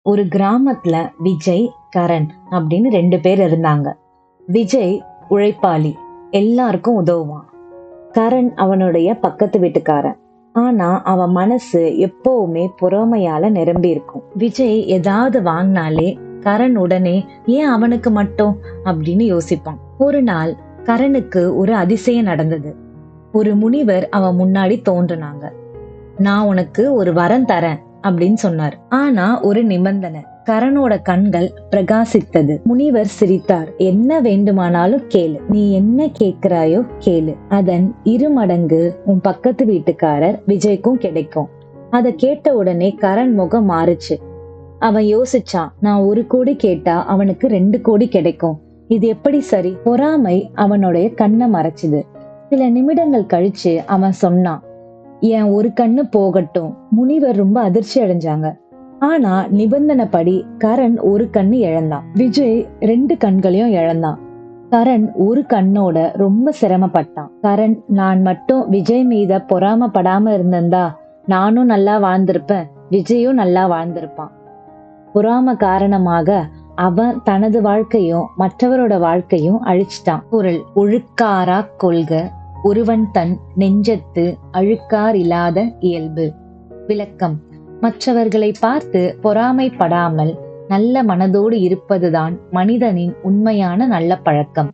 ஒரு கிராமத்துல விஜய், கரண் அப்படின்னு 2 பேர் இருந்தாங்க. விஜய் உழைப்பாளி, எல்லாருக்கும் உதவுவான். கரண் அவனுடைய பக்கத்து வீட்டுக்காரன். ஆனா அவன் மனசு எப்பவுமே பொறாமையால நிரம்பி இருக்கும். விஜய் ஏதாவது வாங்கினாலே கரண் உடனே ஏன் அவனுக்கு மட்டும் அப்படின்னு யோசிப்பான். ஒரு நாள் கரனுக்கு ஒரு அதிசயம் நடந்தது. ஒரு முனிவர் அவன் முன்னாடி தோன்றுனாங்க. நான் உனக்கு ஒரு வரம் தரேன் அப்படின்னு சொன்னார். ஆனா ஒரு நிபந்தனை. கரனோட கண்கள் பிரகாசித்தது. முனிவர் சிரித்தார். என்ன வேண்டுமானாலும் கேளு. நீ என்ன கேட்கிறாயோ கேளு. அதன் 2 மடங்கு உன் பக்கத்து வீட்டுக்காரர் விஜய்க்கும் கிடைக்கும். அத கேட்ட உடனே கரண் முகம் மாறுச்சு. அவன் யோசிச்சான். நான் 1 கோடி கேட்டா அவனுக்கு 2 கோடி கிடைக்கும். இது எப்படி சரி? பொறாமை அவனுடைய கண்ணை மறைச்சுது. சில நிமிடங்கள் கழிச்சு அவன் சொன்னான், என் 1 கண்ணு போகட்டும். முனிவர் ரொம்ப அதிர்ச்சி அடைஞ்சாங்க. ஆனா நிபந்தனைப்படி கரண் 1 கண்ணு இழந்தான். விஜய் 2 கண்களையும் இழந்தான். கரண் 1 கண்ணோட ரொம்ப சிரமப்பட்டான். கரண், நான் மட்டும் விஜய் மீத பொறாமப்படாம இருந்திருந்தா நானும் நல்லா வாழ்ந்திருப்பேன், விஜயும் நல்லா வாழ்ந்திருப்பான். பொறாம காரணமாக அவன் தனது வாழ்க்கையும் மற்றவரோட வாழ்க்கையும் அழிச்சிட்டான். பொருள்: ஒழுக்காரா கொள்க ஒருவன் தன் நெஞ்சத்து அழுக்கார் இல்லாத இயல்பு. விளக்கம்: மற்றவர்களை பார்த்து பொறாமைப்படாமல் நல்ல மனதோடு இருப்பதுதான் மனிதனின் உண்மையான நல்ல பழக்கம்.